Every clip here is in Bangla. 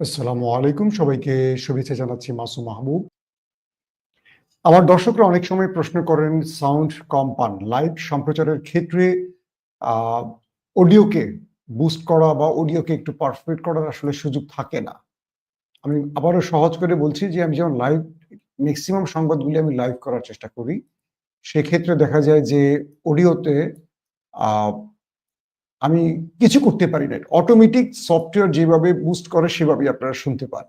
আসসালামু আলাইকুম। সবাইকে শুভেচ্ছা জানাচ্ছি মাসুম মাহবুব। আমার দর্শকরা অনেক সময় প্রশ্ন করেন সাউন্ড কম পান। লাইভ সম্প্রচারের ক্ষেত্রে আ অডিওকে বুস্ট করা বা অডিওকে একটু পারফেক্ট করার আসলে সুযোগ থাকে না। আমি আবারও সহজ করে বলছি যে আমি যেমন লাইভ মেক্সিমাম সংবাদগুলি আমি লাইভ করার চেষ্টা করি। সেক্ষেত্রে দেখা যায় যে অডিওতে আ আমি কিছু করতে পারি না। অটোমেটিক সফটওয়্যার যেভাবে বুস্ট করে সেভাবেই আপনারা শুনতে পান।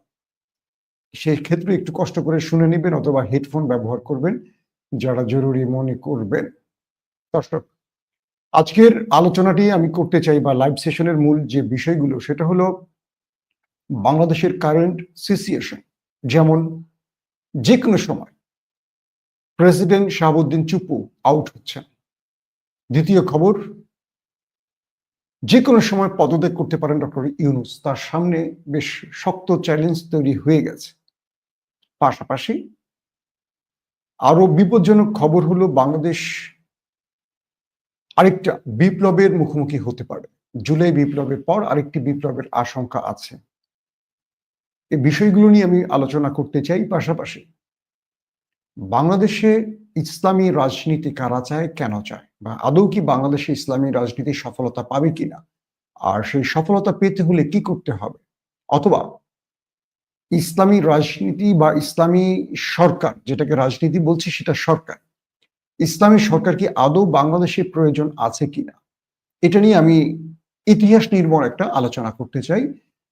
সেক্ষেত্রে একটু কষ্ট করে শুনে নিবেন অথবা হেডফোন ব্যবহার করবেন, যারা জরুরি মনে করবেন। দর্শক, আজকের আলোচনাটি আমি করতে চাই বা লাইভ সেশনের মূল যে বিষয়গুলো সেটা হলো বাংলাদেশের কারেন্ট সিচুয়েশন। যেমন যেকোনো সময় প্রেসিডেন্ট শাহাবুদ্দিন চুপ্পু আউট হচ্ছেন। দ্বিতীয় খবর, যেকোনো সময় পদত্যাগ করতে পারেন ডক্টর ইউনূস। তার সামনে বেশ শক্ত চ্যালেঞ্জ তৈরি হয়ে গেছে। পাশাপাশি আরো বিপজ্জনক খবর হলো বাংলাদেশ আরেকটা বিপ্লবের মুখোমুখি হতে পারে। জুলাই বিপ্লবের পর আরেকটি বিপ্লবের আশঙ্কা আছে। এই বিষয়গুলো নিয়ে আমি আলোচনা করতে চাই। পাশাপাশি বাংলাদেশে ইসলামী রাজনীতি কারা চায়, কেন চায়? বা আদৌ কি বাংলাদেশে ইসলামী রাজনীতি সফলতা পাবে কিনা? আর সেই সফলতা পেতে হলে কি করতে হবে? অথবা ইসলামী রাজনীতি বা ইসলামী সরকার, যেটাকে রাজনীতি বলছি সেটা সরকার। ইসলামী সরকার কি আদৌ বাংলাদেশে প্রয়োজন আছে কিনা? এটা নিয়ে আমি ইতিহাস নির্ভর একটা আলোচনা করতে চাই।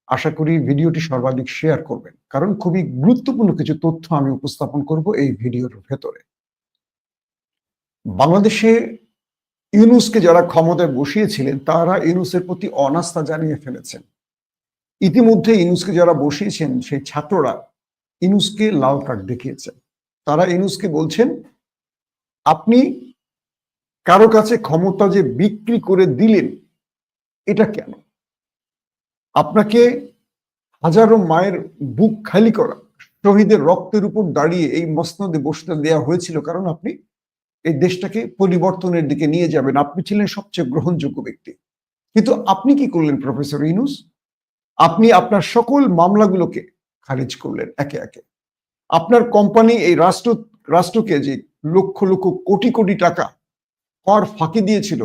আশা করি ভিডিওটি সর্বাধিক শেয়ার করবেন। কারণ খুবই গুরুত্বপূর্ণ কিছু তথ্য আমি উপস্থাপন করব এই ভিডিওর ভেতরে। বাংলাদেশে ইউনূসকে যারা ক্ষমতায় বসিয়েছিলেন তারা ইউনূসের প্রতি অনাস্থা জানিয়ে ফেলেছেন। ইতিমধ্যে ইউনূসকে যারা বসিয়েছেন সেই ছাত্ররা ইউনূসকে লাল কার্ড দেখিয়েছেন। তারা ইউনূসকে বলছেন, আপনি কারো কাছে ক্ষমতা যে বিক্রি করে দিলেন, এটা কেন? আপনাকে হাজারো মায়ের বুক খালি করা, শহীদের রক্তের উপর দাঁড়িয়ে এই মসনদে বসতে দেওয়া হয়েছিল কারণ আপনি এই দেশটাকে পরিবর্তনের দিকে নিয়ে যাবেন। আপনি ছিলেন সবচেয়ে গ্রহণযোগ্য ব্যক্তি। কিন্তু আপনি কি করলেন প্রফেসর ইউনূস? আপনি আপনার সকল মামলাগুলোকে খারিজ করলেন একে একে। আপনার কোম্পানি এই রাষ্ট্রকে যে লক্ষ লক্ষ কোটি কোটি টাকা কর ফাঁকি দিয়েছিল,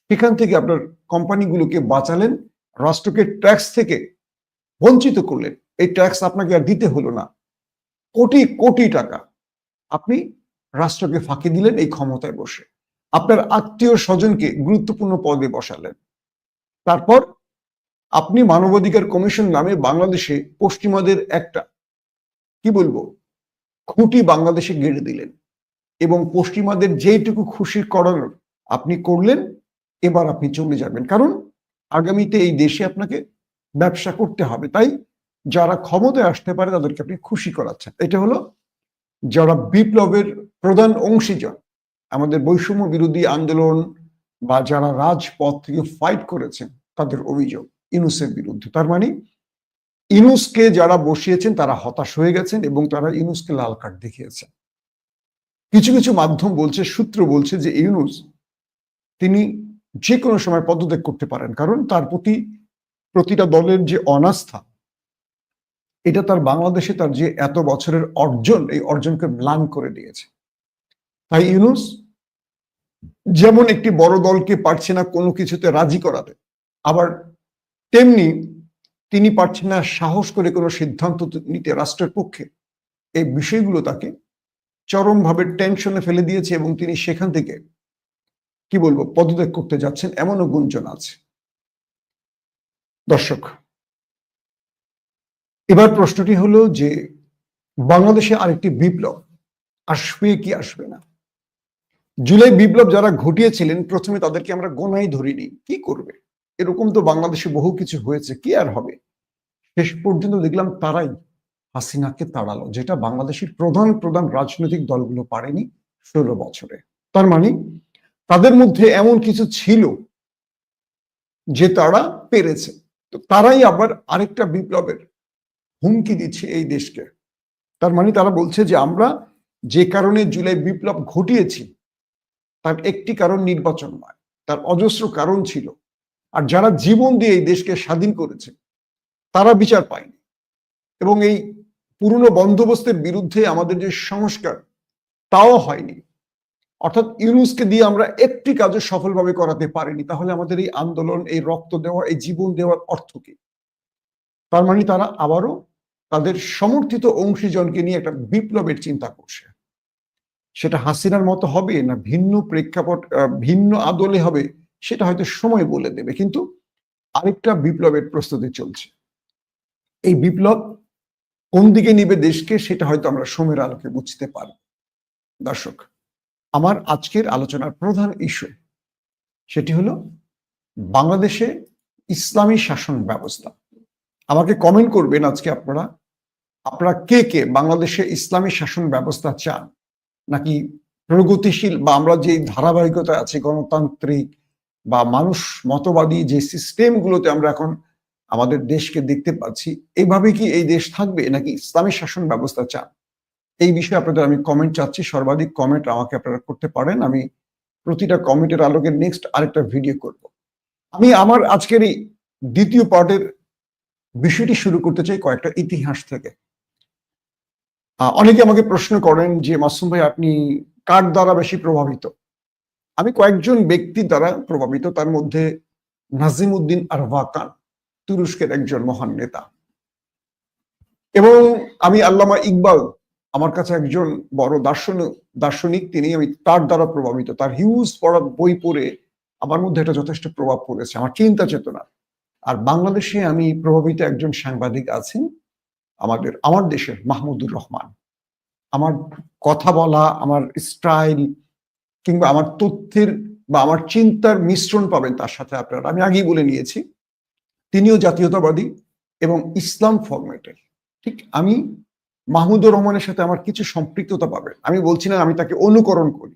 সেখান থেকে আপনার কোম্পানিগুলোকে বাঁচালেন, রাষ্ট্রকে ট্যাক্স থেকে বঞ্চিত করলেন। এই ট্যাক্স আপনাকে আর দিতে হলো না। কোটি কোটি টাকা আপনি রাষ্ট্রকে ফাঁকি দিলেন এই ক্ষমতায় বসে। আপনার আত্মীয় স্বজনকে গুরুত্বপূর্ণ পদে বসালেন। তারপর আপনি মানবাধিকার কমিশন নামে বাংলাদেশে পশ্চিমাদের একটা কি বলবো খুঁটি বাংলাদেশে গেড়ে দিলেন এবং পশ্চিমাদের যেইটুকু খুশি করানোর আপনি করলেন। এবার আপনি চলে যাবেন, কারণ আগামীতে এই দেশে আপনাকে ব্যবসা করতে হবে। তাই যারা ক্ষমতায় আসতে পারে তাদেরকে আপনি খুশি করাচ্ছেন। এটা হলো যারা বিপ্লবের প্রধান অংশীজন, আমাদের বৈষম্য বিরোধী আন্দোলন বা যারা রাজপথ থেকে ফাইট করেছেন তাদের অভিযোগ ইউনূসের বিরুদ্ধে। তার মানে ইউনূসকে যারা বসিয়েছেন তারা হতাশ হয়ে গেছেন এবং তারা ইউনূসকে লাল কার্ড দেখিয়েছেন। কিছু কিছু মাধ্যম বলছে, সূত্র বলছে যে ইউনূস তিনি যে কোনো সময় পদত্যাগ করতে পারেন, কারণ তার প্রতি প্রতিটা দলের যে অনাস্থা, এটা তার বাংলাদেশে তার যে এত বছরের অর্জন, এই অর্জনকে ম্লান করে দিয়েছে। তাই ইউনূস যেমন একটি বড় দলকে পারছে না কোনো কিছুতে রাজি করাতে, আবার তেমনি তিনি পারছেন না সাহস করে কোনো সিদ্ধান্ত নিতে রাষ্ট্রের পক্ষে। এই বিষয়গুলো তাকে চরমভাবে টেনশনে ফেলে দিয়েছে এবং তিনি সেখান থেকে কি বলবো পদত্যাগ করতে যাচ্ছেন এমনও গুঞ্জন আছে। দর্শক, এবার প্রশ্নটি হলো যে বাংলাদেশে আরেকটি বিপ্লব আসবে কি আসবে না? জুলাই বিপ্লব যারা ঘটিয়েছিলেন প্রথমে তাদেরকে আমরা গোনাই ধরিনি, কি করবে, এরকম তো বাংলাদেশে বহু কিছু হয়েছে, কি আর হবে। শেষ পর্যন্ত দেখলাম তারাই হাসিনাকে তাড়ালো, যেটা বাংলাদেশের প্রধান প্রধান রাজনৈতিক দলগুলো পারেনি 16 বছরে। তার মানে তাদের মধ্যে এমন কিছু ছিল যে তারা পেরেছে। তো তারাই আবার আরেকটা বিপ্লবের হুমকি দিচ্ছে এই দেশকে। তার মানে তারা বলছে যে আমরা যে কারণে জুলাই বিপ্লব ঘটিয়েছি তার একটি কারণ নির্বাচন নয়, তার অজস্র কারণ ছিল। আর যারা জীবন দিয়ে এই দেশকে স্বাধীন করেছে তারা বিচার পায়নি, এবং এই পুরনো বন্দোবস্তের বিরুদ্ধে আমাদের যে সংস্কার, তাও হয়নি। অর্থাৎ ইউনূসকে দিয়ে আমরা একটি কাজও সফলভাবে করাতে পারিনি। তাহলে আমাদের এই আন্দোলন, এই রক্ত দেওয়া, এই জীবন দেওয়ার অর্থ কি? তার মানে তারা আবারও তাদের সমর্থিত অংশীজনকে নিয়ে একটা বিপ্লবের চিন্তা করছে। সেটা হাসিনার মতো হবে না ভিন্ন প্রেক্ষাপট, ভিন্ন আদলে হবে, সেটা হয়তো সময় বলে দেবে। কিন্তু আরেকটা বিপ্লবের প্রস্তুতি চলছে। এই বিপ্লব কোন দিকে নিবে দেশকে, সেটা হয়তো আমরা সময়ের আলোকে বুঝতে পারব। দর্শক, আমার আজকের আলোচনার প্রধান ইস্যু সেটি হলো বাংলাদেশে ইসলামী শাসন ব্যবস্থা। আমাকে কমেন্ট করবেন আজকে আপনারা কে কে বাংলাদেশে ইসলামী শাসন ব্যবস্থা চান, নাকি প্রগতিশীল বা আমরা যে ধারাবাহিকতা আছে গণতান্ত্রিক বা মানুষ মতবাদী যে সিস্টেমগুলোতে আমরা এখন আমাদের দেশকে দেখতে পাচ্ছি, এইভাবে কি এই দেশ থাকবে, নাকি ইসলামী শাসন ব্যবস্থা চান? এই বিষয়ে আপনাদের আমি কমেন্ট চাচ্ছি। সর্বাধিক কমেন্ট আমাকে আপনারা করতে পারেন। আমি প্রতিটা কমেন্টের আলোকে নেক্সট আরেকটা ভিডিও করব। আমি আমার আজকের এই দ্বিতীয় পার্টের বিষয়টি শুরু করতে চাই কয়েকটা ইতিহাস থেকে। অনেকে আমাকে প্রশ্ন করেন যে মাসুম ভাই, আপনি কার দ্বারা বেশি প্রভাবিত? আমি কয়েকজন ব্যক্তির দ্বারা প্রভাবিত, তার মধ্যে নাজিমউদ্দিন আরবাকান, তুরস্কের একজন মহান নেতা, এবং আমি আল্লামা ইকবাল, আমার কাছে একজন বড় দার্শনিক, আমি তার দ্বারা প্রভাবিত। তার হিউজ পড়া বই পড়ে আমার মধ্যে এটা যথেষ্ট প্রভাব পড়েছে, আমার চিন্তা চেতনা। আর বাংলাদেশে আমি প্রভাবিত একজন সাংবাদিক আছেন, আমার দেশের মাহমুদুর রহমান। আমার কথা বলা, আমার স্টাইল কিংবা আমার তথ্যের বা আমার চিন্তার মিশ্রণ পাবেন তার সাথে আপনারা। আমি আগেই বলে নিয়েছি, তিনিও জাতীয়তাবাদী এবং ইসলাম ফরম্যাটের। ঠিক আমি মাহমুদুর রহমানের সাথে আমার কিছু সম্পৃক্ততা পাবেন। আমি বলছি না আমি তাকে অনুকরণ করি,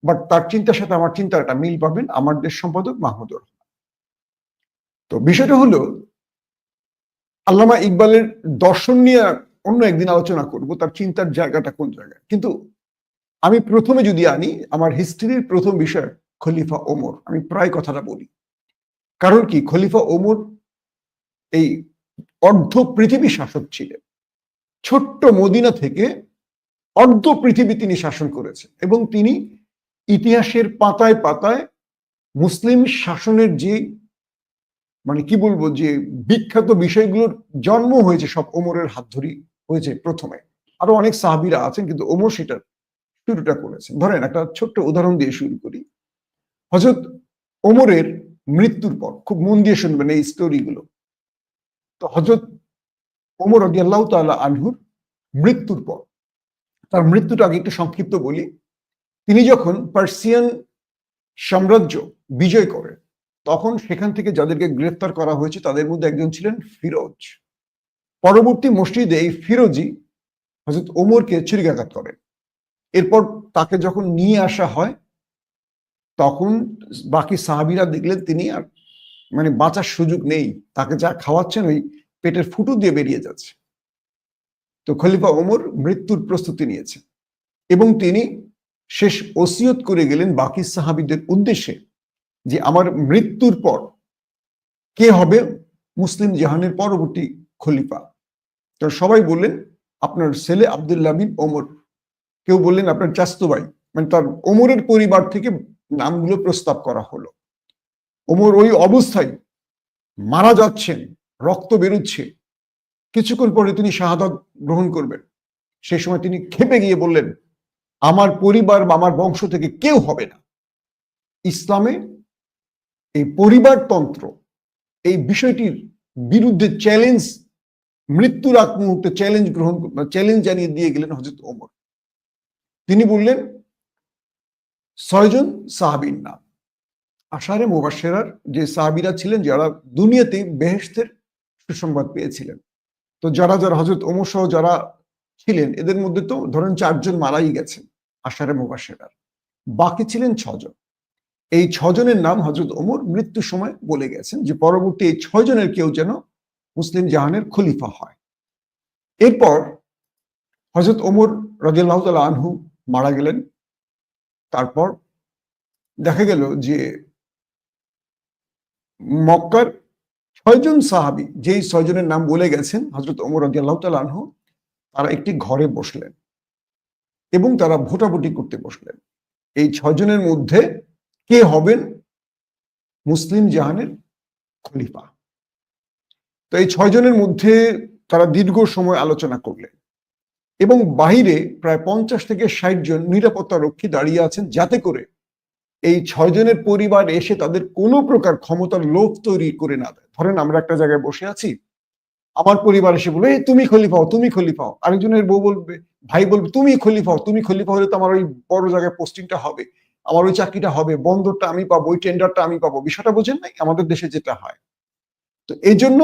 বাট তার চিন্তার সাথে আমার চিন্তার একটা মিল পাবেন। আমার দেশ সম্পাদক মাহমুদুর রহমান। তো বিষয়টা হলো, আল্লামা ইকবালের দর্শন নিয়ে অন্য একদিন আলোচনা করব, তার চিন্তার জায়গাটা কোন জায়গায়। কিন্তু আমি প্রথমে যদি আনি আমার হিস্ট্রির প্রথম বিষয় খলিফা ওমর, আমি প্রায় কথাটা বলি। কারণ কি, খলিফা ওমর এই অর্ধ পৃথিবী শাসক ছিলেন। ছোট্ট মদিনা থেকে অর্ধ পৃথিবী তিনি শাসন করেছেন, এবং তিনি ইতিহাসের পাতায় পাতায় মুসলিম শাসনের যে মানে কি বলবো, যে বিখ্যাত বিষয়গুলোর জন্ম হয়েছে সব ওমরের হাত ধরেই হয়েছে প্রথমে। আরো অনেক সাহাবীরা আছেন, কিন্তু ওমর সেটার শুরুটা করেছেন। ধরেন একটা ছোট্ট উদাহরণ দিয়ে শুরু করি। হযরত ওমরের মৃত্যুর পর, খুব মন দিয়ে শুনবেন এই স্টোরিগুলো। তো হযরত ওমর রাদিয়াল্লাহু তাআলা আনহুর মৃত্যুর পর, তার মৃত্যুটা আগে একটু সংক্ষিপ্ত বলি। তিনি যখন পার্সিয়ান সাম্রাজ্য বিজয় করেন, তখন সেখান থেকে যাদেরকে গ্রেফতার করা হয়েছে তাদের মধ্যে একজন ছিলেন ফিরোজ। পরবর্তী মসজিদে এই ফিরোজই হযরত ওমরকে ছুরিকাঘাত করেন। এরপর তাকে যখন নিয়ে আসা হয়, তখন বাকি সাহাবীরা দেখলেন তিনি আর মানে বাঁচার সুযোগ নেই, তাকে যা খাওয়াচ্ছেন ওই পেটের ফুটো দিয়ে বেরিয়ে যাচ্ছে। তো খলিফা ওমর মৃত্যুর প্রস্তুতি নিয়েছে, এবং তিনি শেষ ওসিয়ত করে গেলেন বাকি সাহাবীদের উদ্দেশ্যে যে আমার মৃত্যুর পর কে হবে মুসলিম জাহানের পরবর্তী খলিফা। তো সবাই বললেন আপনার ছেলে আব্দুল্লাহ বিন ওমর, কেউ বললেন আপনার চাচাতো ভাই, মানে তার ওমরের পরিবার থেকে নামগুলো প্রস্তাব করা হলো। ওমর ওই অবস্থায় মারা যাচ্ছেন, রক্ত বেরোচ্ছে, কিছুক্ষণ পরে তিনি শাহাদাত গ্রহণ করবেন। সেই সময় তিনি ক্ষেপে গিয়ে বললেন, আমার পরিবার বা আমার বংশ থেকে কেউ হবে না। ইসলামে এই পরিবারতন্ত্র, এই বিষয়টির বিরুদ্ধে চ্যালেঞ্জ, মৃত্যুর আগ মুহূর্তে চ্যালেঞ্জ জানিয়ে দিয়ে গেলেন হযরত ওমর। তিনি বললেন 6 জন সাহাবীর নাম, আশারে মুবাশশিরার যে সাহাবীরা ছিলেন যারা দুনিয়াতে বেহেশতের সুসংবাদ পেয়েছিলেন। তো যারা হযরত ওমর সহ যারা ছিলেন, এদের মধ্যে তো ধরেন 4 জন মারাই গেছেন আশারে মুবাশশিরার, বাকি ছিলেন 6 জন। এই 6 জনের নাম হযরত ওমর মৃত্যুর সময় বলে গেছেন যে পরবর্তী এই 6 জনের কেউ যেন মুসলিম জাহানের খলিফা হয়। এরপর হযরত ওমর রাদিয়াল্লাহু তাআলা আনহু মারা গেলেন। তারপর দেখা গেল যে মক্কার ছয়জন সাহাবী, যেই ছয়জনের নাম বলে গেছেন হযরত ওমর রাদিয়াল্লাহু তাআলা আনহু, তারা একটি ঘরে বসলেন এবং তারা ভোটাভুটি করতে বসলেন এই ছয়জনের মধ্যে কে হবেন মুসলিম জাহানের খলিফা। তো এই ছয়জনের মধ্যে তারা দীর্ঘ সময় আলোচনা করলেন এবং বাহিরে প্রায় 50 থেকে 60 জন নিরাপত্তা রক্ষী দাঁড়িয়ে আছেন, যাতে করে এই ছয়জনের পরিবার এসে তাদের কোনো প্রকার ক্ষমতার লোভ তৈরি করে না দেয়। ধরেন আমরা একটা জায়গায় বসে আছি, আমার পরিবার এসে বলে তুমি খলিফা হও, তুমি খলিফা হও। আরেকজনের বউ বলবে, ভাই বলবে তুমি খলিফা হও, তুমি খলিফা হলে তো আমার ওই বড় জায়গায় পোস্টিংটা হবে, আমার ওই চাকরিটা হবে, বন্দরটা আমি পাবো, ওই টেন্ডারটা আমি পাবো। বিষয়টা বোঝেন নাই আমাদের দেশে যেটা হয়। তো এই জন্য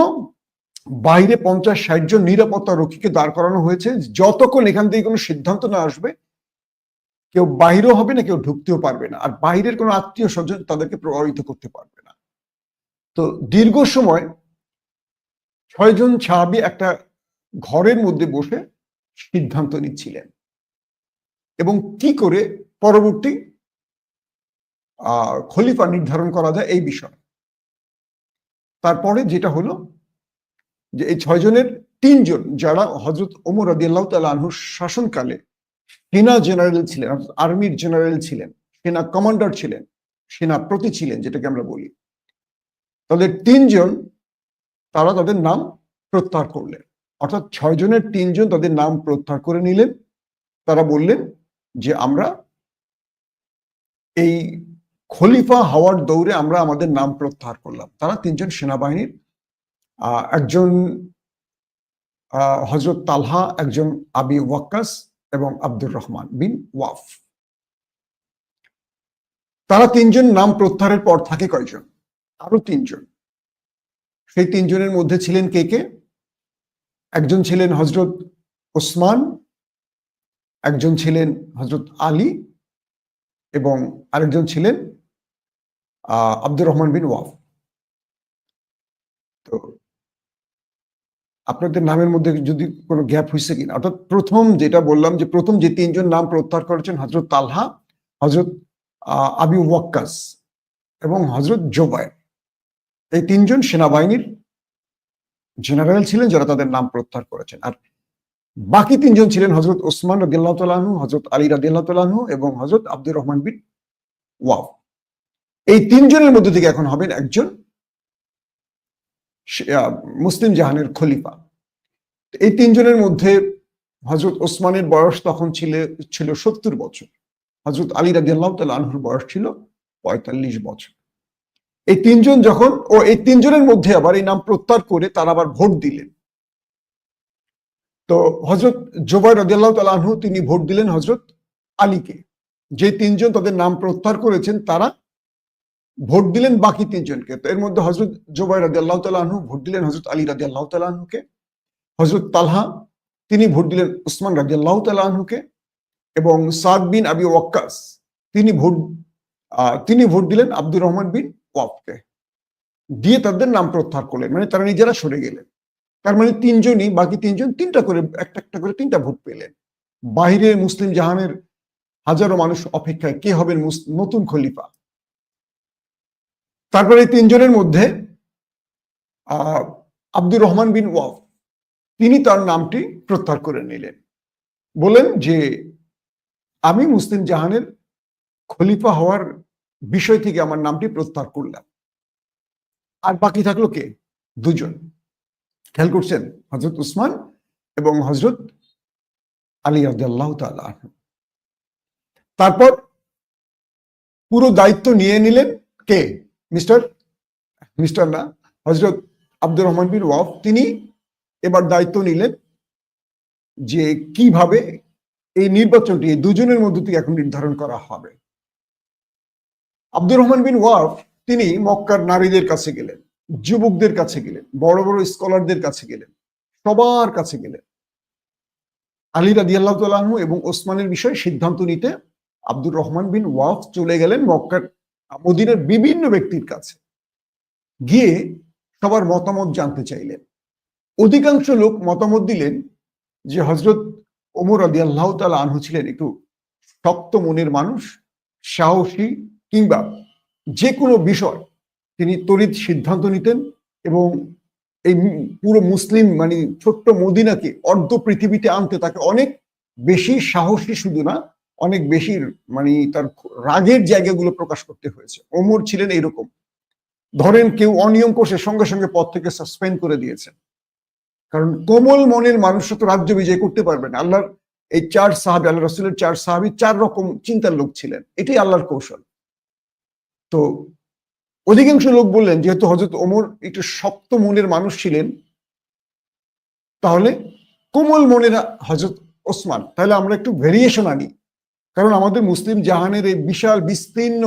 বাইরে 50-60 জন নিরাপত্তা রক্ষীকে দাঁড় করানো হয়েছে, যতক্ষণ এখান থেকে কোনো সিদ্ধান্ত না আসবে কেউ বাইরেও হবে না, কেউ ঢুকতেও পারবে না, আর বাইরের কোনো আত্মীয় স্বজন তাদেরকে প্রভাবিত করতে পারবে না। তো দীর্ঘ সময় 6 জন সাহাবী একটা ঘরের মধ্যে বসে সিদ্ধান্ত নিচ্ছিলেন এবং কি করে পরবর্তী খলিফা নির্ধারণ করা যায় এই বিষয়। তারপরে যেটা হলো যে এই 6 জনের 3 জন যারা হযরত ওমর রাদিয়াল্লাহু তাআলা আনহুর শাসনকালে সেনা জেনারেল ছিলেন, আর্মির জেনারেল ছিলেন, সেনা কমান্ডার ছিলেন, সেনাপতি ছিলেন যেটাকে আমরা বলি, তাদের 3 জন তারা তাদের নাম প্রত্যাহার করলেন। অর্থাৎ 6 জনের 3 জন তাদের নাম প্রত্যাহার করে নিলেন। তারা বললেন যে আমরা এই খলিফা হওয়ার দৌড়ে আমরা আমাদের নাম প্রত্যাহার করলাম। তারা 3 জন সেনাবাহিনীর, একজন হযরত তালহা, একজন আবি ওয়াক্কাস এবং আব্দুর রহমান বিন ওয়াফ। তারা 3 জন নাম প্রত্যাহারের পর থাকে কয়জন? আরো 3 জন। সেই 3 জনের মধ্যে ছিলেন কে কে? একজন ছিলেন হযরত ওসমান, একজন ছিলেন হযরত আলী এবং আরেকজন ছিলেন আব্দুর রহমান বিন ওয়াফ। তো আপনাদের নামের মধ্যে যদি কোনো গ্যাপ হয়েছে কিনা, অর্থাৎ প্রথম যেটা বললাম যে প্রথম যে 3 জন নাম প্রত্যাহার করেছেন হযরত তালহা, হযরত আবি ওয়াক্কাস এবং হযরত জুবায়ের, এই 3 জন সেনাবাহিনীর জেনারেল ছিলেন যারা তাদের নাম প্রত্যাহার করেছেন। আর বাকি 3 জন ছিলেন হযরত ওসমান রাদিয়াল্লাহু তাআলা আনহু, হযরত আলী রাদিয়াল্লাহু তাআলা আনহু এবং হযরত আব্দুর রহমান বিন ওয়াফ। এই 3 জনের মধ্যে থেকে এখন হবেন একজন মুসলিম জাহানের খলিফা। এই 3 জনের মধ্যে হযরত ওসমানের বয়স তখন ছিল 70 বছর, হযরত আলী রাদিয়াল্লাহু তাআলা আনহুর বয়স ছিল 45 বছর। এই 3 জন যখন এই 3 জনের মধ্যে আবার এই নাম প্রত্যাহার করে তারা আবার ভোট দিলেন। তো হযরত জুবায়ের রাদিয়াল্লাহু তাআলা আনহু তিনি ভোট দিলেন হযরত আলীকে। যে 3 জন তাদের নাম প্রত্যাহার করেছেন তারা ভোট দিলেন বাকি 3 জনকে। তো এর মধ্যে হযরত জুবায়ের রাদিয়াল্লাহু তাআলা আনহু ভোট দিলেন হযরত আলী রাদিয়াল্লাহু তাআলা আনহুকে। হযরত তালহা তিনি ভোট দিলেন ওসমান রাদিয়াল্লাহু তাআলা আনহুকে এবং সাদ বিন আবি ওয়াক্কাস তিনি ভোট দিলেন আব্দুর রহমান বিন ওয়াফকে। দিয়ে তাদের নাম প্রত্যাহার করলেন, মানে তারা নিজেরা সরে গেলেন। তার মানে 3 জনই, বাকি 3 জন একটা একটা করে 3টা ভোট পেলেন। বাইরে মুসলিম জাহানের হাজারো মানুষ অপেক্ষায় কে হবেন নতুন খলিফা। তারপরে এই 3 জনের মধ্যে আব্দুর রহমান বিন ওয়াফ তিনি তার নামটি প্রত্যাহার করে নিলেন, বলেন যে আমি মুসলিম জাহানের খলিফা হওয়ার বিষয় থেকে আমার নামটি প্রত্যাহার করলাম। আর বাকি থাকলো কে? 2 জন। খেয়াল করছেন? হযরত উসমান এবং হযরত আলী রাদিয়াল্লাহু তাআলা আনহু। তারপর পুরো দায়িত্ব নিয়ে নিলেন কে? মিস্টার না, হযরত আব্দুর রহমান বিন ওয়াফ তিনি এবার দায়িত্ব নিলেন যে কিভাবে এই নির্বাচনটি এই 2 জনের মধ্যে থেকে এখন নির্ধারণ করা হবে। আব্দুর রহমান বিন ওয়াফ তিনি মক্কার নারীদের কাছে গেলেন, যুবকদের কাছে গেলেন, বড় বড় স্কলারদের কাছে গেলেন, সবার কাছে গেলেন। আলী রাদিয়াল্লাহু তাআলা আনহু এবং ওসমানের বিষয়ে সিদ্ধান্ত নিতে আব্দুর রহমান বিন ওয়াফ চলে গেলেন মক্কার মদিনার বিভিন্ন ব্যক্তির কাছে, গিয়ে সবার মতামত জানতে চাইলেন। অধিকাংশ লোক মতামত দিলেন যে হযরত ওমর রাদিয়াল্লাহু তাআলা আনহু ছিলেন একটু শক্ত মনের মানুষ, সাহসী, কিংবা যে কোনো বিষয় তিনি তড়িৎ সিদ্ধান্ত নিতেন, এবং এই পুরো মুসলিম মানে ছোট্ট মদিনাকে অর্ধ পৃথিবীতে আনতে তাকে অনেক বেশি সাহসী, শুধু না অনেক বেশি মানে তার রাগের জায়গাগুলো প্রকাশ করতে হয়েছে। ওমর ছিলেন এইরকম, ধরেন কেউ অনিয়ম করছে সঙ্গে সঙ্গে পদ থেকে সাসপেন্ড করে দিয়েছেন, কারণ কোমল মনের মানুষরা তো রাজ্য বিজয় করতে পারবে না। আল্লাহর এই চার সাহাবী, আল্লাহ রাসূলের চার সাহাবী চার রকম চিন্তার লোক ছিলেন, এটাই আল্লাহর কৌশল। তো অধিকাংশ লোক বললেন যেহেতু হযরত ওমর একটু শক্ত মনের মানুষ ছিলেন, তাহলে কোমল মনের হযরত ওসমান, তাহলে আমরা একটু ভেরিয়েশন আনি, কারণ আমাদের মুসলিম জাহানের এই বিশাল বিস্তীর্ণ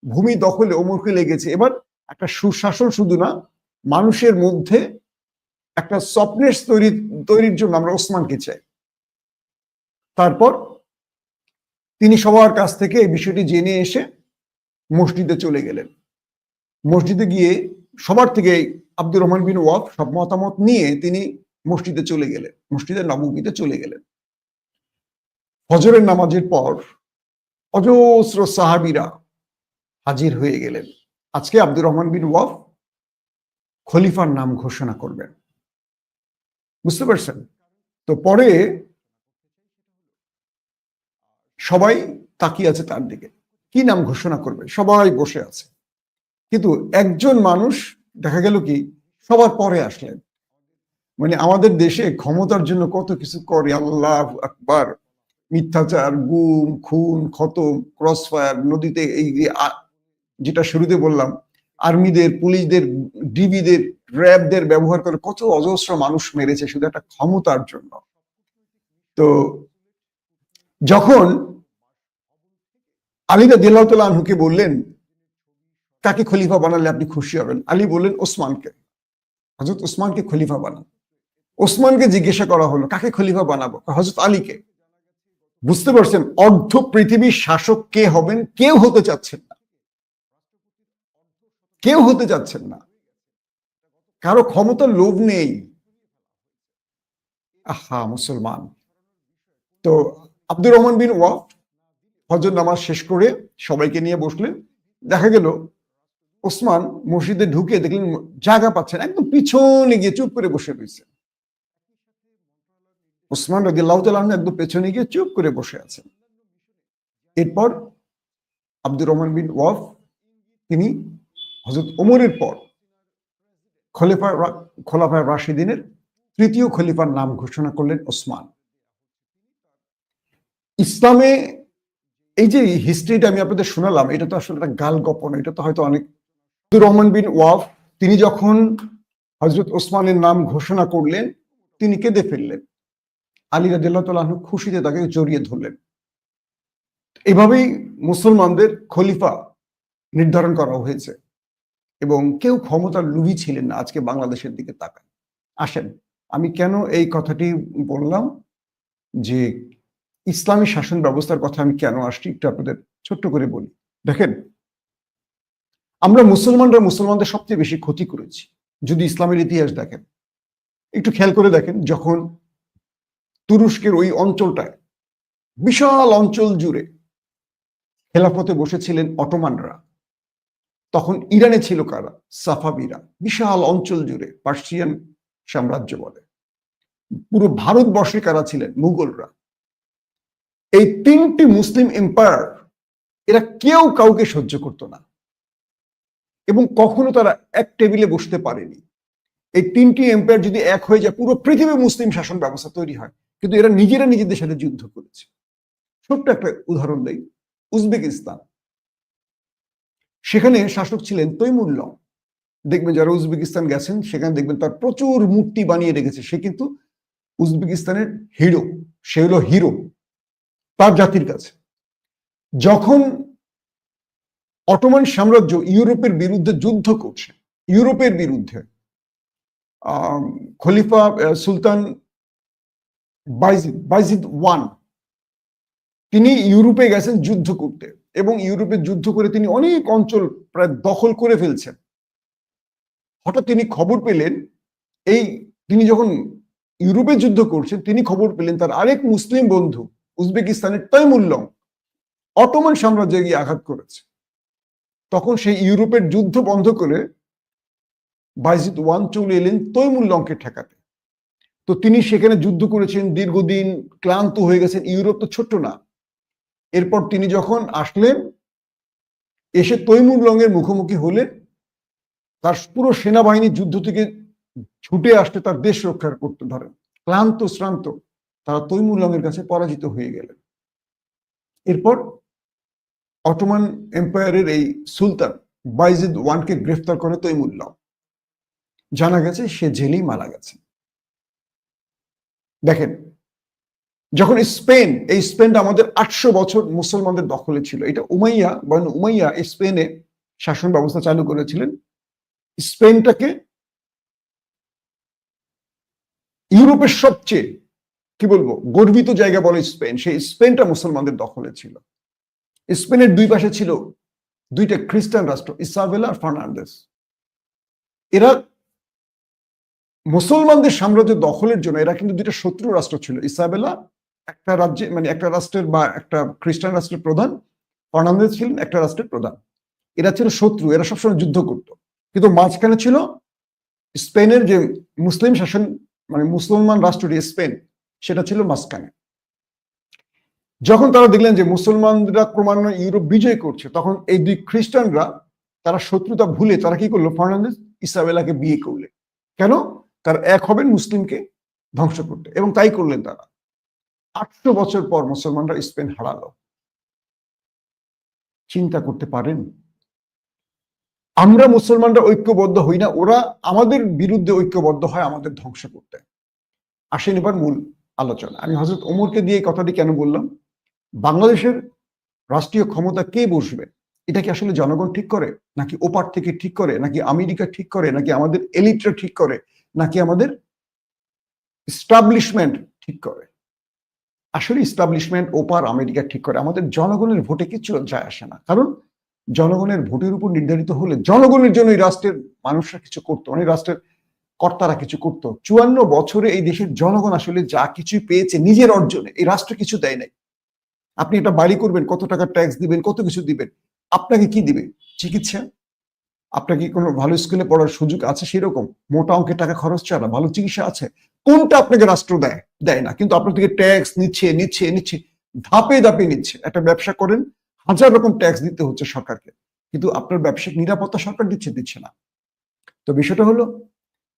ভূমি দখলে ওমরকে লেগেছে। এবার একটা সুশাসন শুধু না, মানুষের মধ্যে একটা সফটনেস তৈরির জন্য আমরা ওসমানকে চাই। তারপর তিনি সবার কাছ থেকে এই বিষয়টি জেনে এসে মসজিদে চলে গেলেন। মসজিদে গিয়ে সবার থেকে আব্দুর রহমান বিন ওয়াফ সব মতামত নিয়ে তিনি মসজিদে চলে গেলেন, মসজিদে নববীতে চলে গেলেন। ফজরের নামাজের পর অজস্র সাহাবীরা হাজির হয়ে গেলেন। আজকে আব্দুর রহমান বিন ওয়াফ খলিফার নাম ঘোষণা করবেন, বুঝতে পারছেন? তো পরে সবাই তাকিয়ে আছে তার দিকে, কি নাম ঘোষণা করবে, সবাই বসে আছে। কিন্তু একজন মানুষ দেখা গেল কি সবার পরে আসলেন। মানে আমাদের দেশে ক্ষমতার জন্য কত কিছু করে, আল্লাহু আকবার, মিথ্যাচার, গুম, খুন, খতম, ক্রসফায়ার, নদীতে এই যেটা শুরুতে বললাম, আর্মিদের, পুলিশদের, ডিবিদের, র্যাবদের ব্যবহার করে কত অজস্র মানুষ মেরেছে শুধু একটা ক্ষমতার জন্য। তো যখন আলী রাদিয়াল্লাহু তাআলা আনহুকে বললেন কাকে খলিফা বানালে আপনি খুশি হবেন, আলী বললেন ওসমানকে, হযরত ওসমানকে খলিফা বানান। ওসমানকে জিজ্ঞাসা করা হলো কাকে খলিফা বানাবো, হযরত আলীকে। বুঝতে পারছেন অর্ধ পৃথিবীর শাসক কে হবেন, কেউ হতে চাচ্ছেন না, কেউ হতে চাচ্ছেন না, কারো ক্ষমতার লোভ নেই। আহা মুসলমান। তো আব্দুর রহমান বিন ওয়াফ ফজর নামাজ শেষ করে সবাইকে নিয়ে বসলেন। দেখা গেল ওসমান মসজিদে ঢুকে দেখলেন জায়গা পাচ্ছেন, একদম পিছনে গিয়ে চুপ করে বসে রয়েছে। ওসমান রাদিয়াল্লাহু তাআলা আনহু একদম পেছনে গিয়ে চুপ করে বসে আছেন। এরপর আব্দুর রহমান বিন ওয়াফ তিনি হযরত ওমরের পর খোলাফায়ে রাশিদিনের তৃতীয় খলিফার নাম ঘোষণা করলেন ওসমান। ইসলামে এই যে হিস্ট্রিটা আমি আপনাদের শোনালাম, এটা তো আসলে একটা গাল গপন, এটা তো হয়তো অনেক। আব্দুর রহমান বিন ওয়াফ তিনি যখন হযরত ওসমানের নাম ঘোষণা করলেন তিনি কেঁদে ফেললেন। আলী রাদিয়াল্লাহু তাআলা আনহু খুশিতে তাকে জড়িয়ে ধরলেন। এভাবেই মুসলমানদের খলিফা নির্ধারণ করা হয়েছে এবং কেউ ক্ষমতার লোভী ছিলেন না। আজকে বাংলাদেশের দিকে তাকান। আসেন, আমি কেন এই কথাটি বললাম যে ইসলামী শাসন ব্যবস্থার কথা আমি কেন আসছি একটু আপনাদের ছোট্ট করে বলি। দেখেন, আমরা মুসলমানদের সবচেয়ে বেশি ক্ষতি করেছি যদি ইসলামের ইতিহাস দেখেন। একটু খেয়াল করে দেখেন, যখন তুরস্কের ওই অঞ্চলটায় বিশাল অঞ্চল জুড়ে খেলাফতে বসেছিলেন অটোমানরা, তখন ইরানে ছিল কারা, সাফাবিরা। বিশাল অঞ্চল জুড়ে পার্সিয়ান সাম্রাজ্য বলে। পুরো ভারতবর্ষে কারা ছিলেন, মুঘলরা। এই তিনটি মুসলিম এম্পায়ার এরা কেউ কাউকে সহ্য করত না এবং কখনো তারা এক টেবিলে বসতে পারেনি। এই তিনটি এম্পায়ার যদি এক হয়ে যায় পুরো পৃথিবী মুসলিম শাসন ব্যবস্থা তৈরি হয়, কিন্তু এরা নিজেরা নিজেদের সাথে যুদ্ধ করেছে। ছোট্ট একটা উদাহরণ দেই, উজবেকিস্তান, সেখানে শাসক ছিলেন তৈমুরলং। দেখবেন যারা উজবেকিস্তান গেছেন সেখানে দেখবেন তার প্রচুর মূর্তি বানিয়ে রেখেছে। সে কিন্তু উজবেকিস্তানের হিরো, সে হলো হিরো তার জাতির কাছে। যখন অটোমান সাম্রাজ্য ইউরোপের বিরুদ্ধে যুদ্ধ করছে, ইউরোপের বিরুদ্ধে, খলিফা সুলতান বাইজিদ ওয়ান তিনি ইউরোপে গেছেন যুদ্ধ করতে এবং ইউরোপে যুদ্ধ করে তিনি অনেক অঞ্চল প্রায় দখল করে ফেলছেন। হঠাৎ তিনি খবর পেলেন, তিনি যখন ইউরোপে যুদ্ধ করছেন তিনি খবর পেলেন তার আরেক মুসলিম বন্ধু উজবেকিস্তানের তৈমুরলং অটোমান সাম্রাজ্যে গিয়ে আঘাত করেছে। তখন সেই ইউরোপের যুদ্ধ বন্ধ করে বায়জিদ ওয়ান চলে এলেন তৈমুর লঙ্কে ঠেকাতে। তো তিনি সেখানে যুদ্ধ করেছেন দীর্ঘদিন, ক্লান্ত হয়ে গেছেন। ইউরোপ তো ছোট্ট না। এরপর তিনি যখন আসলেন, এসে তৈমুর লঙ্গের মুখোমুখি হলেন, তার পুরো সেনাবাহিনী যুদ্ধ থেকে ছুটে আসতে তার দেশ রক্ষা করতে ধরেন। ক্লান্ত শ্রান্ত তারা তৈমুর লঙ্গের কাছে পরাজিত হয়ে গেলেন। এরপর অটোমান এম্পায়ারের এই সুলতান বায়জিদ ওয়ানকে গ্রেফতার করে তৈমুর লং। জানা গেছে সে জেলেই মারা গেছে। দেখেন, যখন স্পেন, এই স্পেনটা আমাদের 800 বছর মুসলমানদের দখলে ছিল। এটা উমাইয়া বনু উমাইয়া স্পেনে শাসন ব্যবস্থা চালু করেছিলেন। স্পেনটাকে ইউরোপের সবচেয়ে কি বলবো গর্বিত জায়গা বলে স্পেন। সেই স্পেনটা মুসলমানদের দখলে ছিল। স্পেনের দুই পাশে ছিল দুইটা খ্রিস্টান রাষ্ট্র, ইসাবেলা আর ফার্নান্দেস। এরা মুসলমানদের সাম্রাজ্য দখলের জন্য এরা কিন্তু দুইটা শত্রু রাষ্ট্র ছিল। ইসাবেলা একটা রাজ্যে মানে একটা রাষ্ট্রের বা একটা খ্রিস্টান রাষ্ট্রের প্রধান, ফার্নান্দেস ছিলেন একটা রাষ্ট্রের প্রধান। এরা ছিল শত্রু, এরা সবসময় যুদ্ধ করত। কিন্তু মাঝখানে ছিল স্পেনের যে মুসলিম শাসন, মানে মুসলমান রাষ্ট্রটি স্পেন, সেটা ছিল মাঝখানে। যখন তারা দেখলেন যে মুসলমানরা ক্রমান্বয়ে ইউরোপ বিজয় করছে, তখন এই দুই খ্রিস্টানরা তারা শত্রুতা ভুলে তারা কি করলো, ফার্নান্দেস ইসাবেলাকে বিয়ে করলে। কেন? তারা এক হবেন মুসলিমকে ধ্বংস করতে, এবং তাই করলেন তারা। 800 বছর পর মুসলমানরা স্পেন হারালো। চিন্তা করতে পারেন? আমরা মুসলমানরা ঐক্যবদ্ধ হই না, ওরা আমাদের বিরুদ্ধে ঐক্যবদ্ধ হয় আমাদের ধ্বংস করতে। আসেন এবার মূল আলোচনা। আমি হযরত ওমরকে দিয়ে এই কথাটি কেন বললাম? বাংলাদেশের রাষ্ট্রীয় ক্ষমতা কে বসবে, এটা কি আসলে জনগণ ঠিক করে, নাকি ওপার থেকে ঠিক করে, নাকি আমেরিকা ঠিক করে, নাকি আমাদের এলিটরা ঠিক করে, নাকি আমাদের এস্টাবলিশমেন্ট ঠিক করে? আসলে এস্টাবলিশমেন্ট ওপার আমেরিকা ঠিক করে, আমাদের জনগণের ভোটে কিছু যায় আসে না। কারণ জনগণের ভোটের উপর নির্ধারিত হলে জনগণের জন্য এই রাষ্ট্রের মানুষরা কিছু করতো, অনেক রাষ্ট্রের কর্তারা কিছু করতো। 54 বছরে এই দেশের জনগণ আসলে যা কিছুই পেয়েছে নিজের অর্জনে, এই রাষ্ট্র কিছু দেয় নাই। আপনি একটা বাড়ি করবেন, কত টাকা ট্যাক্স দিবেন, কত কিছু দিবেন, আপনাকে কি দিবে? চিকিৎসা? আপনাকে কোনো ভালো স্কুলে পড়ার সুযোগ আছে সেরকম? মোটা অঙ্কের টাকা খরচ ছাড়া ভালো চিকিৎসা আছে? কোনটা আপনাকে রাষ্ট্র দেয়? দেয় না। কিন্তু আপনার থেকে ট্যাক্স নিচ্ছে নিচ্ছে নিচ্ছে, ধাপে ধাপে নিচ্ছে। একটা ব্যবসা করেন, 1000 রকম ট্যাক্স দিতে হচ্ছে সরকারকে, কিন্তু আপনার ব্যবসায়িক নিরাপত্তা সরকার দিচ্ছে না। তো বিষয়টা হলো,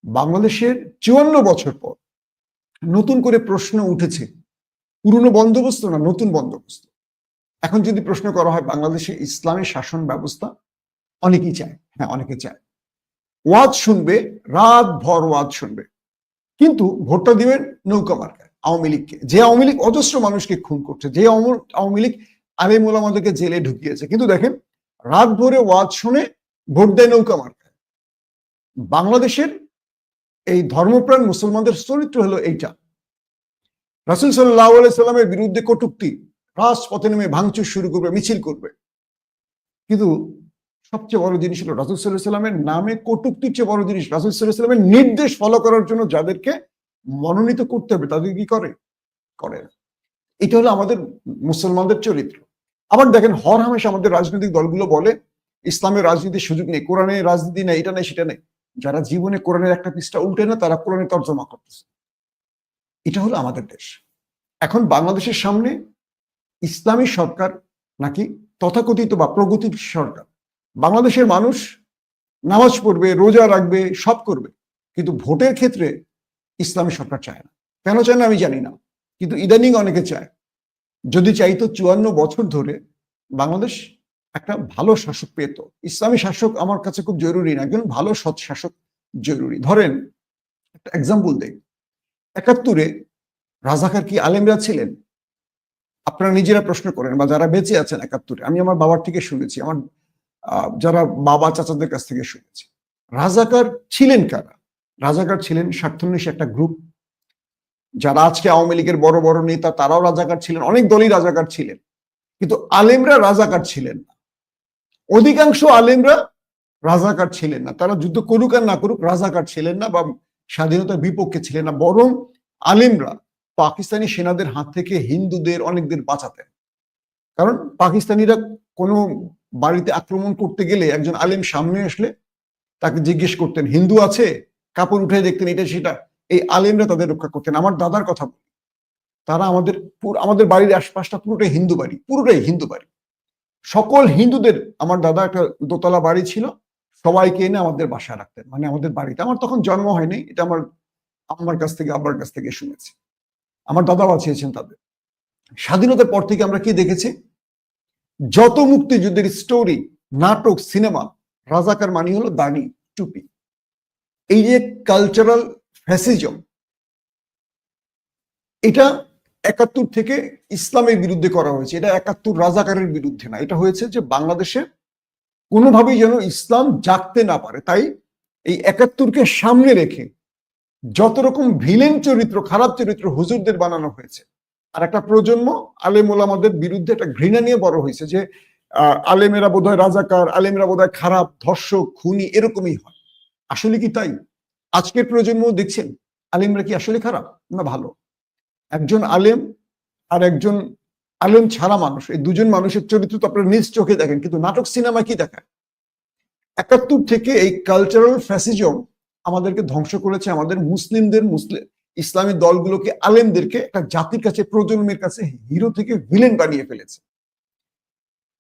বাংলাদেশের 54 বছর পর নতুন করে প্রশ্ন উঠেছে, পুরনো বন্দোবস্ত না নতুন বন্দোবস্ত। এখন যদি প্রশ্ন করা হয় বাংলাদেশে ইসলামী শাসন ব্যবস্থা, অনেকেই চায়, হ্যাঁ অনেকে চায়। ওয়াজ শুনবে, রাত ভর ওয়াজ শুনবে, কিন্তু ভোটটা দিবেন নৌকা মার্কায়, আওয়ামী লীগকে। যে আওয়ামী লীগ অজস্র মানুষকে খুন করছে, যে আওয়ামী লীগ আলেম ওলামাদেরকে জেলে ঢুকিয়েছে, কিন্তু দেখেন রাত ভরে ওয়াজ শুনে ভোট দেয় নৌকা মার্কায়। বাংলাদেশের এই ধর্মপ্রাণ মুসলমানদের চরিত্র হলো এইটা। রাসূল সাল্লাল্লাহু আলাইহি সাল্লামের বিরুদ্ধে কটূক্তি, রাজপথে নেমে ভাঙচুর শুরু করবে, মিছিল করবে। কিন্তু সবচেয়ে বড় জিনিস হলো রাসূল সাল্লাল্লাহু আলাইহি সাল্লামের নামে কটূক্তির চেয়ে বড় জিনিস, রাসূল সাল্লাল্লাহু আলাইহি সাল্লামের নির্দেশ ফলো করার জন্য যাদেরকে মনোনীত করতে হবে তাদের কি করে? করে না। এটা হলো আমাদের মুসলমানদের চরিত্র। আবার দেখেন, হরহামেশা আমাদের রাজনৈতিক দলগুলো বলে ইসলামের রাজনীতির সুযোগ নেই, কোরআনে রাজনীতি নেই, এটা নেই সেটা নেই। যারা জীবনে কোরআনের একটা পৃষ্ঠা উল্টে না, তারা কোরআনের তর্জমা করতেছে। এটা হলো আমাদের দেশ। এখন বাংলাদেশের সামনে ইসলামী সরকার নাকি তথাকথিত বা প্রগতির সরকার। বাংলাদেশের মানুষ নামাজ পড়বে, রোজা রাখবে, সব করবে, কিন্তু ভোটের ক্ষেত্রে ইসলামী সরকার চায় না। কেন চায় না আমি জানি না, কিন্তু ইদানিং অনেকে চায়। যদি চাইতো 54 বছর ধরে বাংলাদেশ একটা ভালো শাসক পেত। ইসলামী শাসক আমার কাছে খুব জরুরি না, একজন ভালো সৎ শাসক জরুরি। ধরেন একটা এক্সাম্পল দেই, 71-এ রাজাকার কি আলেমরা ছিলেন? আপনারা নিজেরা প্রশ্ন করেন, বা যারা বেঁচে আছেন 71-এ, আমি আমার বাবার থেকে শুনেছি, আমার যারা বাবা চাচাদের কাছ থেকে শুনেছি, রাজাকার ছিলেন কারা? রাজাকার ছিলেন স্বার্থান্বেষী একটা গ্রুপ। যারা আজকে আওয়ামী লীগের বড় বড় নেতা, তারাও রাজাকার ছিলেন, অনেক দলই রাজাকার ছিলেন। কিন্তু আলেমরা রাজাকার ছিলেন না। অধিকাংশ আলেমরা রাজাকার ছিলেন না। তারা যুদ্ধ করুক আর না করুক রাজাকার ছিলেন না, বা স্বাধীনতার বিপক্ষে ছিলেন না। বরং আলেমরা পাকিস্তানি সেনাদের হাত থেকে হিন্দুদের অনেকদের বাঁচাতেন। কারণ পাকিস্তানিরা কোনো বাড়িতে আক্রমণ করতে গেলে একজন আলেম সামনে আসলে তাকে জিজ্ঞেস করতেন হিন্দু আছে, কাপড় উঠে দেখতেন এটা সেটা, এই আলেমরা তাদের রক্ষা করতেন। আমার দাদার কথা বলি, তারা আমাদের বাড়ির আশপাশটা পুরোটাই হিন্দু বাড়ি, পুরোটাই হিন্দু বাড়ি। সকল হিন্দুদের, আমার দাদা একটা দোতলা বাড়ি ছিল, সবাইকে এনে আমাদের বাসায় রাখতেন, মানে আমাদের বাড়িতে। আমার তখন জন্ম হয়নি, এটা আমার আম্মার কাছ থেকে আব্বার কাছ থেকে শুনেছি। আমার দাদা বাঁচিয়েছেন তাদের। স্বাধীনতার পর থেকে আমরা কি দেখেছি, যত মুক্তিযুদ্ধের স্টোরি, নাটক, সিনেমা, রাজাকার মানি হলো দাড়ি, টুপি। এই যে কালচারাল ফ্যাসিজম, এটা ৭১ থেকে ইসলামের বিরুদ্ধে করা হয়েছে, এটা ৭১ রাজাকারের বিরুদ্ধে না, এটা হয়েছে যে বাংলাদেশে কোনোভাবেই যেন ইসলাম জাগতে না পারে। তাই এই ৭১কে সামনে রেখে যত রকম ভিলেন চরিত্র, খারাপ চরিত্র হুজুরদের বানানো হয়েছে। আর একটা প্রজন্ম আলেম ওলামাদের বিরুদ্ধে একটা ঘৃণা নিয়ে বড় হয়েছে যে আলেমেরা বোধহয় রাজাকার, আলেমেরা বোধহয় খারাপ, ধর্ষক, খুনি, এরকমই হয়। আসলে কি তাই? আজকের প্রজন্ম দেখছেন আলেমরা কি আসলে খারাপ না ভালো? একজন আলেম আর একজন আলেম ছাড়া মানুষ, এই দুজন মানুষের চরিত্র তো আপনারা নিজ চোখে দেখেন, কিন্তু নাটক সিনেমা কি দেখায়? ৭১ থেকে এই কালচারাল ফ্যাসিজম আমাদেরকে ধ্বংস করেছে, আমাদের মুসলিমদের, ইসলামী দলগুলোকে, আলেমদেরকে একটা জাতির কাছে, প্রজন্মের কাছে হিরো থেকে ভিলেন বানিয়ে ফেলেছে।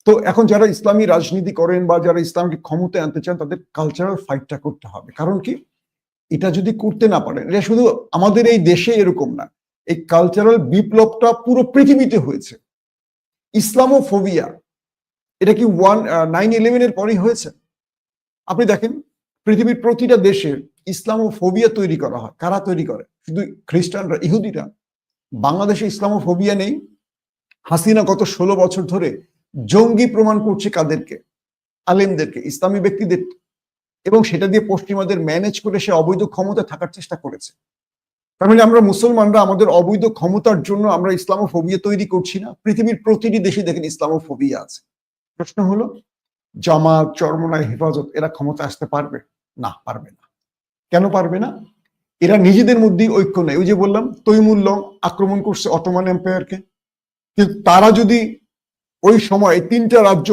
তো এখন যারা ইসলামী রাজনীতি করেন বা যারা ইসলামকে ক্ষমতায় আনতে চান, তাদের কালচারাল ফাইটটা করতে হবে। কারণ কি, এটা যদি করতে না পারেন, এটা শুধু আমাদের এই দেশে এরকম না, এই কালচারাল বিপ্লবটা পুরো পৃথিবীতে হয়েছে। ইসলামোফোবিয়া, এটা কি 9/11 পরেই হয়েছে? আপনি দেখেন পৃথিবীর প্রতিটা দেশে ইসলামোফোবিয়া তৈরি করা হয়। কারা তৈরি করে? শুধু খ্রিস্টানরা, ইহুদিরা। বাংলাদেশে ইসলামোফোবিয়া নেই। হাসিনা গত 16 বছর ধরে জঙ্গি প্রমাণ করছে কাদেরকে? আলেমদেরকে, ইসলামী ব্যক্তিদের, এবং সেটা দিয়ে পশ্চিমাদের ম্যানেজ করে সে অবৈধ ক্ষমতা থাকার চেষ্টা করেছে। তার মানে আমরা মুসলমানরা আমাদের অবৈধ ক্ষমতার জন্য আমরা ইসলামোফোবিয়া তৈরি করছি না? পৃথিবীর প্রতিটি দেশে দেখেন ইসলামোফোবিয়া আছে। প্রশ্ন হলো, জামাত, চরমনাই, হেফাজত এরা ক্ষমতা আসতে পারবে? না, পারবে না। কেন পারবে না? এরা নিজেদের মধ্যেই ঐক্য নেই। ওই যে বললাম, তৈমুল্লং আক্রমণ করছে অটোমান এম্পায়ারকে, কিন্তু তারা যদি ওই সময় 3টা রাজ্য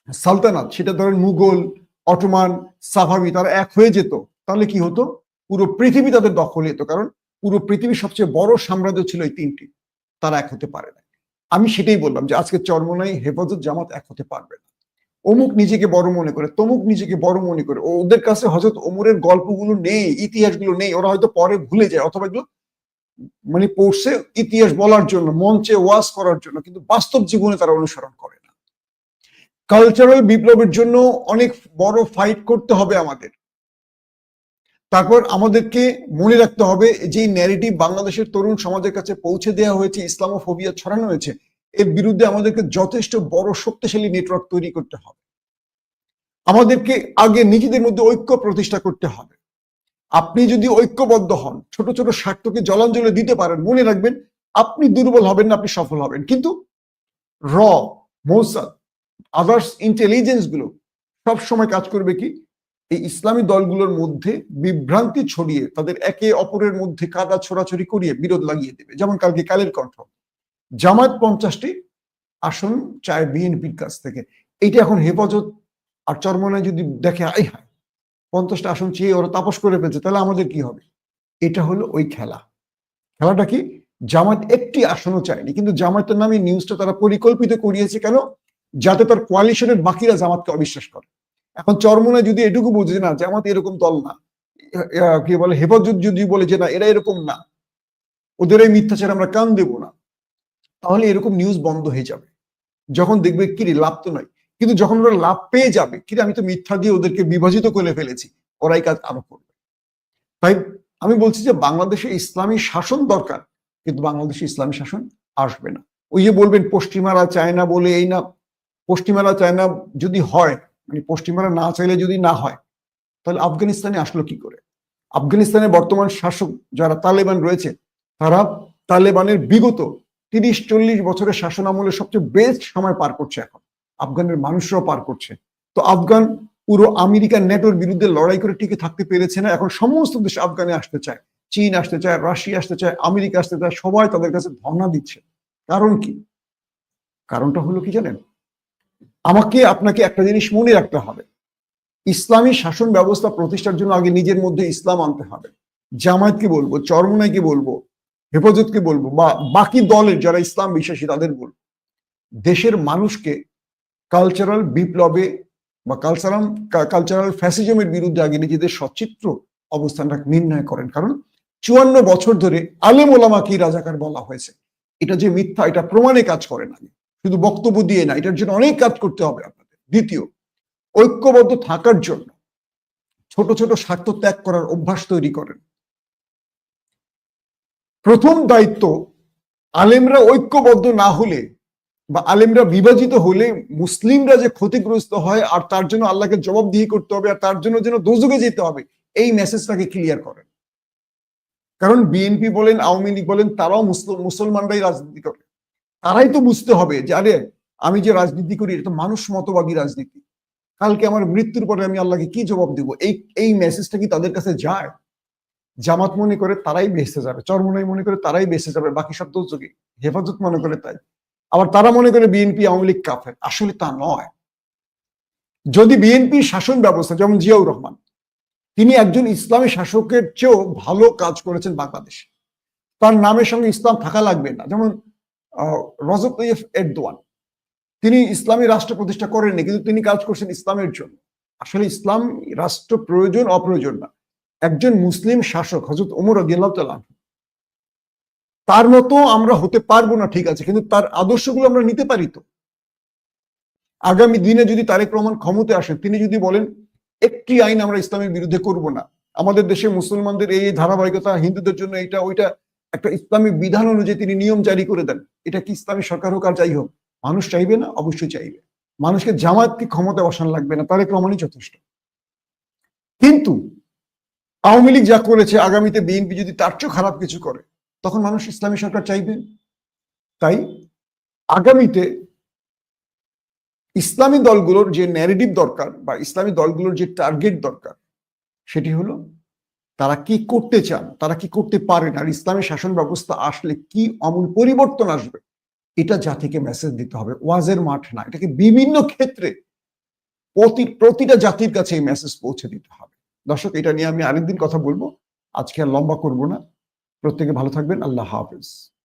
সালতানাত, সেটা ধরেন মুঘল, অটোমান, সাফাবি, তারা এক হয়ে যেত, তাহলে কি হতো? পুরো পৃথিবী তাদের দখলে যেত। কারণ পুরো পৃথিবীর সবচেয়ে বড় সাম্রাজ্য ছিল এই 3টি, তারা এক হতে পারে না। আমি সেটাই বললাম যে আজকে চরমনাই, হেফাজত, জামাত এক হতে পারবে না। অমুক নিজেকে বড় মনে করে, তমুক নিজেকে বড় মনে করে, ওদের কাছে হযরত ওমরের গল্পগুলো নেই, ইতিহাসগুলো নেই, ওরা হয়তো পরে ভুলে যায়, অথবা এগুলো মানে পড়ছে ইতিহাস বলার জন্য, মঞ্চে ওয়াজ করার জন্য, কিন্তু বাস্তব জীবনে তারা অনুসরণ করে না। কালচারাল বিপ্লবের জন্য অনেক বড় ফাইট করতে হবে আমাদের। তারপর আমাদেরকে মনে রাখতে হবে যে ন্যারেটিভ বাংলাদেশের তরুণ সমাজের কাছে পৌঁছে দেওয়া হয়েছে, ইসলামোফোবিয়া ছড়ানো হয়েছে, এর বিরুদ্ধে আমাদেরকে যথেষ্ট বড় শক্তিশালী নেটওয়ার্ক তৈরি করতে হবে। আমাদেরকে আগে নিজেদের মধ্যে ঐক্য প্রতিষ্ঠা করতে হবে। আপনি যদি ঐক্যবদ্ধ হন, ছোট ছোট স্বার্থকে জলাঞ্জলি দিতে পারেন, মনে রাখবেন আপনি দুর্বল হবেন না, আপনি সফল হবেন। কিন্তু র, মোসাদ, আদার্স ইন্টেলিজেন্স গুলো সব সময় কাজ করবে কি, এই ইসলামী দলগুলোর মধ্যে বিভ্রান্তি ছড়িয়ে তাদের একে অপরের মধ্যে কাদা ছোড়াছড়ি করিয়ে বিরোধ লাগিয়ে দেবে। যেমন কালকে কালের কণ্ঠ, জামায়াত 50টি আসন চায় বিএনপির কাছ থেকে। এইটা এখন হেফাজত আর চরমনায় যদি দেখে, আই হায়, 50টা আসন চেয়ে ওরা তাপস করে ফেলছে, তাহলে আমাদের কি হবে? এটা হলো ওই খেলা। খেলাটা কি? জামায়াত একটি আসনও চায়নি, কিন্তু জামায়াতের নামে নিউজটা তারা পরিকল্পিত করিয়েছে। কেন? যাতে তার কোয়ালিশনের বাকিরা জামাতকে অবিশ্বাস করে। এখন চরমনায় যদি এটুকু বোঝে না জামাত এরকম দল না, কি বলে, হেফাজত যদি বলে যে না এরা এরকম না, ওদের এই মিথ্যাচার আমরা কান দেব না, তাহলে এরকম নিউজ বন্ধ হয়ে যাবে। যখন দেখবে কিরে লাভ তো নয়, কিন্তু যখন ওরা লাভ পেয়ে যাবে, কিরে আমি তো মিথ্যা দিয়ে ওদেরকে বিভাজিত করে ফেলেছি, ওরাই কাজ আরো করবে। তাই আমি বলছি যে বাংলাদেশে ইসলামী শাসন দরকার, কিন্তু বাংলাদেশে ইসলামী শাসন আসবে না। ওই যে বলবেন পশ্চিমারা চায় না বলে এই না, পশ্চিমারা চায় না যদি হয়, মানে পশ্চিমারা না চাইলে যদি না হয়, তাহলে আফগানিস্তানে আসলো কি করে? আফগানিস্তানের বর্তমান শাসক যারা তালেবান রয়েছে, তারা তালেবানের বিগত 30-40 বছরের শাসন আমলে সবচেয়ে বেস্ট সময় পার করছে এখন, আফগানের মানুষরাও পার করছে। তো আফগান পুরো আমেরিকার নেটোর বিরুদ্ধে লড়াই করে টিকে থাকতে পেরেছে না, এখন সমস্ত দেশ আফগানে আসতে চায়, চীন আসতে চায়, রাশিয়া আসতে চায়, আমেরিকা আসতে চায়, সবাই তাদের কাছে ধর্ণা দিচ্ছে। কারণ কি? কারণটা হলো কি জানেন? আমাকে আপনাকে একটা জিনিস মনে রাখতে হবে, ইসলামী শাসন ব্যবস্থা প্রতিষ্ঠার জন্য আগে নিজের মধ্যে ইসলাম আনতে হবে। জামায়াতকে বলবো, চরমোনাইকে বলবো, হেফাজতকে বলবো, বা বাকি দলের যারা ইসলাম বিশ্বাসী তাদের বলবো, দেশের মানুষকে কালচারাল বিপ্লবে বা কালচারাল ফ্যাসিজমের বিরুদ্ধে আগে নিজেদের সচিত্র অবস্থানটা নির্ণয় করেন। কারণ 54 বছর ধরে আলেম ওলামাকেই রাজাকার বলা হয়েছে। এটা যে মিথ্যা, এটা প্রমাণে কাজ করে না, শুধু বক্তব্য দিয়ে না, এটার জন্য অনেক কাজ করতে হবে আপনাদের। দ্বিতীয়, ঐক্যবদ্ধ থাকার জন্য ছোট ছোট স্বার্থ ত্যাগ করার অভ্যাস তৈরি করেন। প্রথম দায়িত্ব, আলেমরা ঐক্যবদ্ধ না হলে বা আলেমরা বিভাজিত হলে মুসলিমরা যে ক্ষতিগ্রস্ত হয় আর তার জন্য আল্লাহকে জবাবদিহি করতে হবে আর তার জন্য যেন দোজখে যেতে হবে, এই মেসেজটাকে ক্লিয়ার করেন। কারণ বিএনপি বলেন, আওয়ামী লীগ বলেন, তারাও মুসলমানরাই রাজনীতি করে। তারাই তো বুঝতে হবে যে আরে আমি যে রাজনীতি করি এটা তো মানুষ মতবাদী রাজনীতি, কালকে আমার মৃত্যুর পরে আমি আল্লাহকে কি জবাব দিব। এই মেসেজটা কি তাদের কাছে যায়? জামাত মনে করে তারাই বেঁচে যাবে, চরমোনাই মনে করে তারাই বেঁচে যাবে, বাকি সব দোজখে। হেফাজত মনে করে তাই, আবার তারা মনে করে বিএনপি আওয়ামী লীগ কাফের। আসলে তা নয়। যদি বিএনপি শাসন ব্যবস্থা, যেমন জিয়াউর রহমান, তিনি একজন ইসলামী শাসকের চেয়েও ভালো কাজ করেছেন বাংলাদেশে, তার নামের সঙ্গে ইসলাম থাকা লাগবে না। যেমন রজব তৈয়ব এরদোয়ান, তিনি ইসলামী রাষ্ট্র প্রতিষ্ঠা করেননি, কিন্তু তিনি কাজ করছেন ইসলামের জন্য। আসলে ইসলাম রাষ্ট্র প্রয়োজন অপ্রয়োজন না, একজন মুসলিম শাসক হযরত ওমর রাদিয়াল্লাহু তাআলা তার মতো আমরা হতে পারবো না, ঠিক আছে, কিন্তু তার আদর্শগুলো আমরা নিতে পারি তো। আগামী দিনে যদি তারেক রহমান ক্ষমতায় আসেন, তিনি যদি বলেন একটি আইন আমরা ইসলামের বিরুদ্ধে করব না, আমাদের দেশে মুসলমানদের এই ধারাবাহিকতা, হিন্দুদের জন্য এইটা ওইটা, একটা ইসলামী বিধান অনুযায়ী তিনি নিয়ম জারি করে দেন, এটা কি ইসলামী সরকার হোক আর যাই হোক, মানুষ চাইবে না? অবশ্যই চাইবে। মানুষকে জামাতকে ক্ষমতায় বসানো লাগবে না, তারেক রহমানই যথেষ্ট। কিন্তু আওয়ামী লীগ যা করেছে, আগামীতে বিএনপি যদি তার চেয়েও খারাপ কিছু করে, তখন মানুষ ইসলামী সরকার চাইবে। তাই আগামীতে ইসলামী দলগুলোর যে ন্যারেটিভ দরকার বা ইসলামী দলগুলোর যে টার্গেট দরকার, সেটি হলো তারা কি করতে চান, তারা কি করতে পারেন, আর ইসলামী শাসন ব্যবস্থা আসলে কি আমূল পরিবর্তন আসবে, এটা জাতিকে মেসেজ দিতে হবে। ওয়াজের মাঠ না, এটাকে বিভিন্ন ক্ষেত্রে প্রতিটা জাতির কাছে এই মেসেজ পৌঁছে দিতে হবে। দর্শক, এটা নিয়ে আমি আরেকদিন কথা বলবো, আজকে আর লম্বা করব না। প্রত্যেকে ভালো থাকবেন। আল্লাহ হাফেজ।